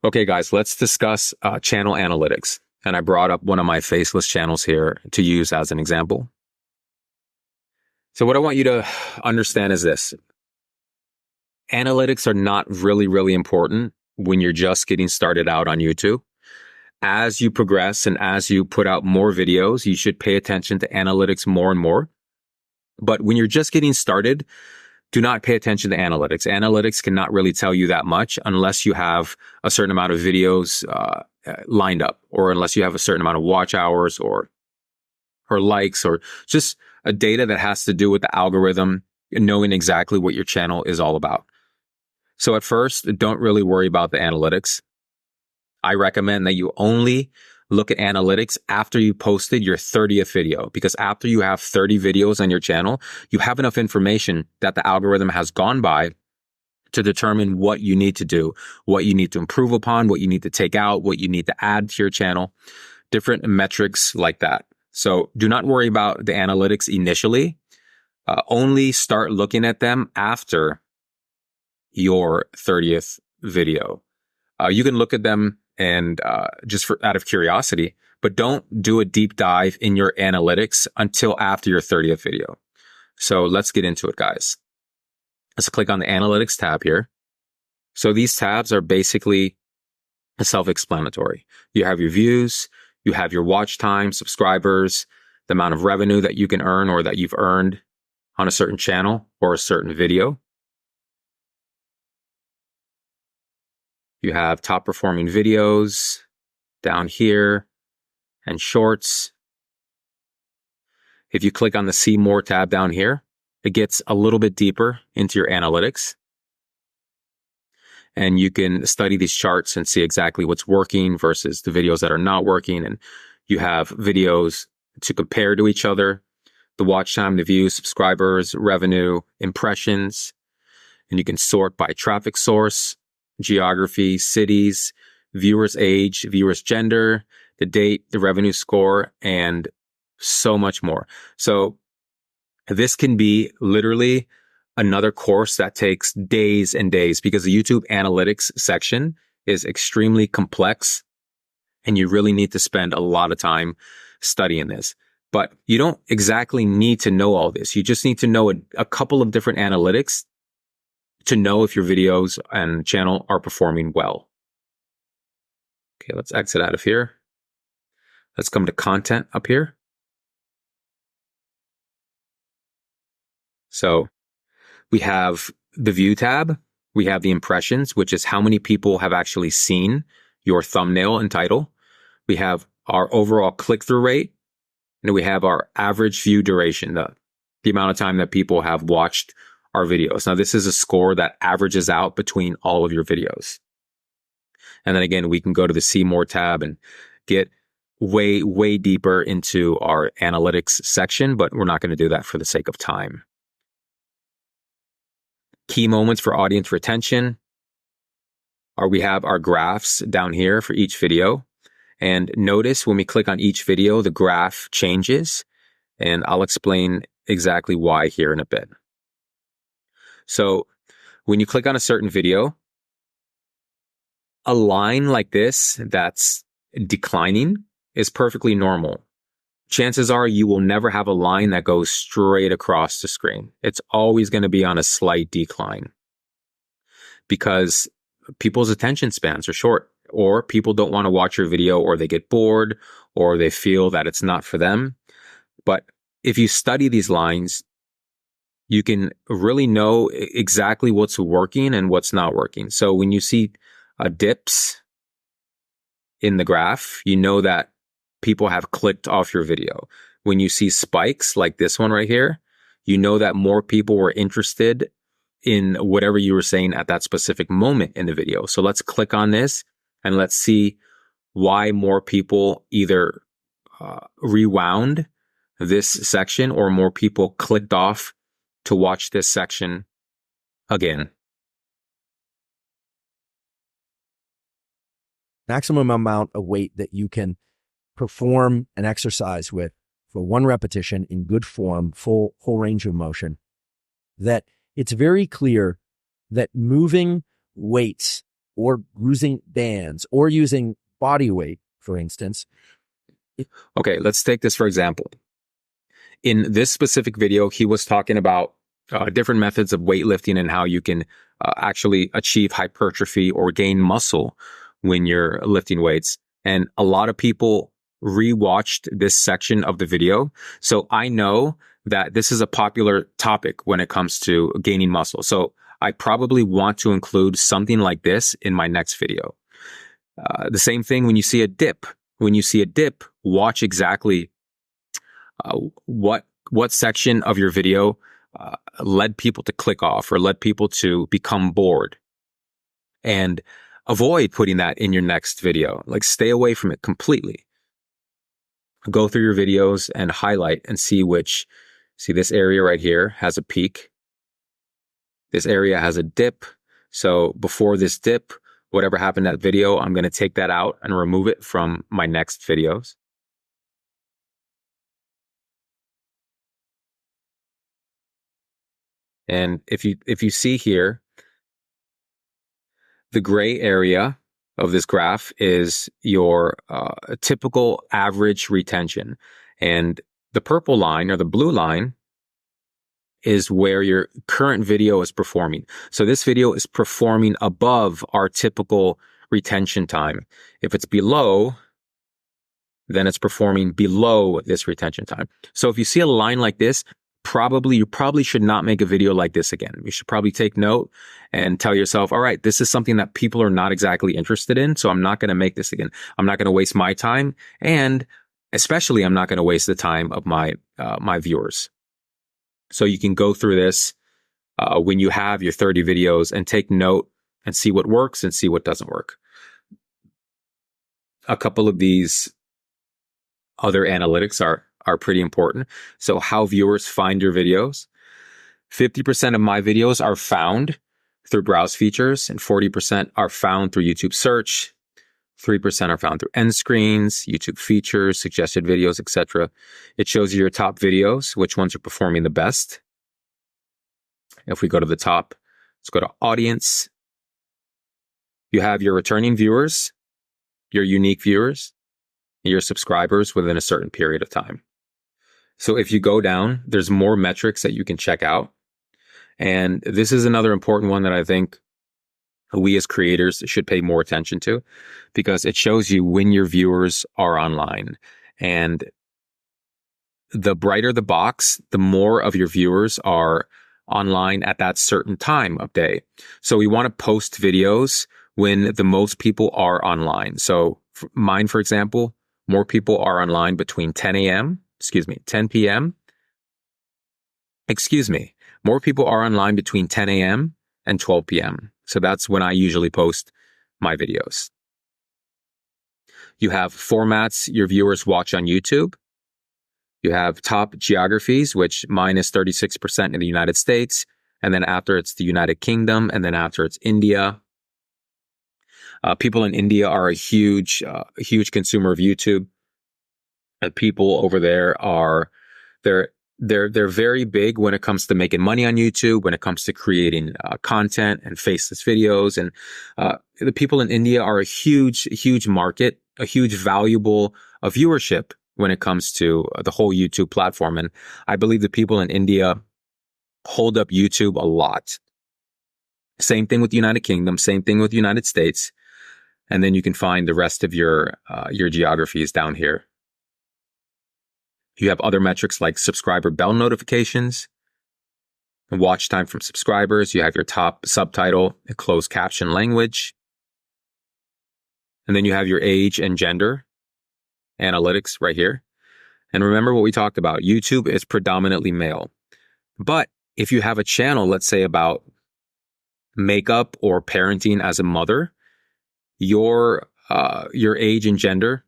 Okay, guys, let's discuss channel analytics. And I brought up one of my faceless channels here to use as an example. So what I want you to understand is this. Analytics are not really important when you're just getting started out on YouTube. As you progress and as you put out more videos, you should pay attention to analytics more and more. But when you're just getting started, do not pay attention to analytics. Analytics cannot really tell you that much unless you have a certain amount of videos lined up, or unless you have a certain amount of watch hours or likes, or just a data that has to do with the algorithm, knowing exactly what your channel is all about. So at first, don't really worry about the analytics. I recommend that you only look at analytics after you posted your 30th video, because after you have 30 videos on your channel, you have enough information that the algorithm has gone by to determine what you need to do, what you need to improve upon, what you need to take out, what you need to add to your channel, different metrics like that. So do not worry about the analytics initially. Only start looking at them after your 30th video. You can look at them and just out of curiosity, but don't do a deep dive in your analytics until after your 30th video. So let's get into it, guys. Let's click on the analytics tab here. So these tabs are basically self-explanatory. You have your views, you have your watch time, subscribers, the amount of revenue that you can earn or that you've earned on a certain channel or a certain video. You have top performing videos down here and shorts. If you click on the See More tab down here, it gets a little bit deeper into your analytics. And you can study these charts and see exactly what's working versus the videos that are not working. And you have videos to compare to each other, the watch time, the views, subscribers, revenue, impressions. And you can sort by traffic source, geography, cities, viewers' age, viewers' gender, the date, the revenue score, and so much more. So this can be literally another course that takes days and days, because the YouTube analytics section is extremely complex and you really need to spend a lot of time studying this. But you don't exactly need to know all this. You just need to know a couple of different analytics to know if your videos and channel are performing well. Okay, let's exit out of here. Let's come to content up here. So we have the view tab. We have the impressions, which is how many people have actually seen your thumbnail and title. We have our overall click-through rate. And we have our average view duration, the amount of time that people have watched our videos. Now, this is a score that averages out between all of your videos. And then again, we can go to the See More tab and get way deeper into our analytics section, but we're not going to do that for the sake of time. Key moments for audience retention. We have our graphs down here for each video. And notice when we click on each video, the graph changes. And I'll explain exactly why here in a bit. So when you click on a certain video, a line like this that's declining is perfectly normal. Chances are you will never have a line that goes straight across the screen. It's always going to be on a slight decline because people's attention spans are short, or people don't want to watch your video, or they get bored, or they feel that it's not for them. But if you study these lines, you can really know exactly what's working and what's not working. So when you see dips in the graph, you know that people have clicked off your video. When you see spikes like this one right here, you know that more people were interested in whatever you were saying at that specific moment in the video. So let's click on this and let's see why more people either rewound this section or more people clicked off to watch this section again. Maximum amount of weight that you can perform an exercise with for one repetition in good form, full range of motion, that it's very clear that moving weights or using bands or using body weight, for instance. Okay, let's take this for example. In this specific video, he was talking about different methods of weightlifting and how you can actually achieve hypertrophy or gain muscle when you're lifting weights. And a lot of people rewatched this section of the video. So I know that this is a popular topic when it comes to gaining muscle. So I probably want to include something like this in my next video. The same thing when you see a dip. When you see a dip, watch exactly what section of your video led people to click off or led people to become bored, and avoid putting that in your next video. Like, stay away from it completely. Go through your videos and highlight and see this area right here has a peak. This area has a dip. So before this dip, whatever happened in that video, I'm going to take that out and remove it from my next videos. And if you see here, the gray area of this graph is your typical average retention. And the purple line or the blue line is where your current video is performing. So this video is performing above our typical retention time. If it's below, then it's performing below this retention time. So if you see a line like this, you probably should not make a video like this again. You should probably take note and tell yourself, all right, this is something that people are not exactly interested in, so I'm not going to make this again. I'm not going to waste my time, and especially I'm not going to waste the time of my viewers. So you can go through this when you have your 30 videos and take note and see what works and see what doesn't work. A couple of these other analytics are pretty important. So how viewers find your videos. 50% of my videos are found through browse features, and 40% are found through YouTube search. 3% are found through end screens, YouTube features, suggested videos, etc. It shows you your top videos, which ones are performing the best. If we go to the top, let's go to audience. You have your returning viewers, your unique viewers, and your subscribers within a certain period of time. So if you go down, there's more metrics that you can check out. And this is another important one that I think we as creators should pay more attention to, because it shows you when your viewers are online. And the brighter the box, the more of your viewers are online at that certain time of day. So we want to post videos when the most people are online. So mine, for example, more people are online between 10 p.m. More people are online between 10 a.m. and 12 p.m. So that's when I usually post my videos. You have formats your viewers watch on YouTube. You have top geographies, which mine is 36% in the United States. And then after it's the United Kingdom. And then after it's India. People in India are a huge consumer of YouTube. People over there they're very big when it comes to making money on YouTube, when it comes to creating content and faceless videos. And the people in India are a huge market, a huge valuable viewership when it comes to the whole YouTube platform. And I believe the people in India hold up YouTube a lot. Same thing with the United Kingdom, same thing with the United States. And then you can find the rest of your geographies down here. You have other metrics like subscriber bell notifications, watch time from subscribers. You have your top subtitle and closed caption language. And then you have your age and gender analytics right here. And remember what we talked about. YouTube is predominantly male. But if you have a channel, let's say about makeup or parenting as a mother, your age and gender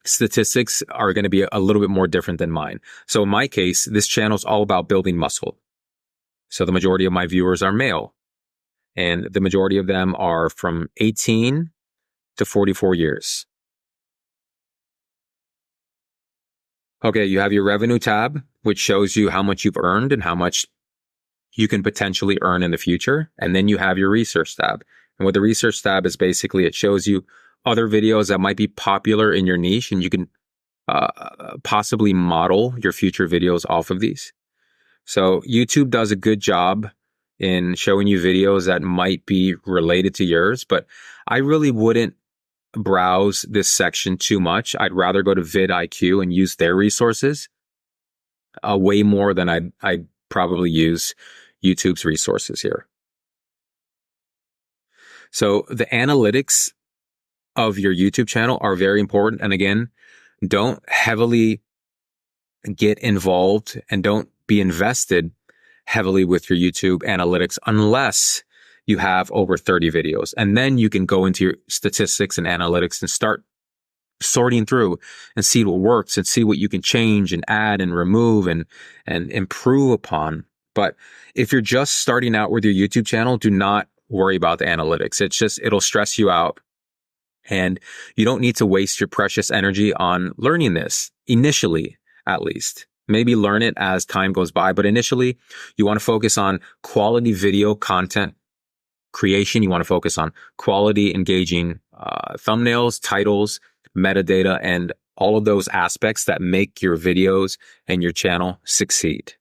statistics are going to be a little bit more different than mine. So in my case, this channel is all about building muscle. So the majority of my viewers are male, and the majority of them are from 18 to 44 years. Okay, you have your revenue tab, which shows you how much you've earned and how much you can potentially earn in the future. And then you have your research tab, And what the research tab is basically, it shows you other videos that might be popular in your niche, and you can possibly model your future videos off of these. So YouTube does a good job in showing you videos that might be related to yours, but I really wouldn't browse this section too much. I'd rather go to vidIQ and use their resources way more than I'd probably use YouTube's resources here. So the analytics of your YouTube channel are very important. And again, don't heavily get involved and don't be invested heavily with your YouTube analytics unless you have over 30 videos. And then you can go into your statistics and analytics and start sorting through and see what works and see what you can change and add and remove and improve upon. But if you're just starting out with your YouTube channel, do not worry about the analytics. It'll stress you out. And you don't need to waste your precious energy on learning this initially, at least. Maybe learn it as time goes by, but initially you want to focus on quality video content creation. You want to focus on quality, engaging thumbnails, titles, metadata, and all of those aspects that make your videos and your channel succeed.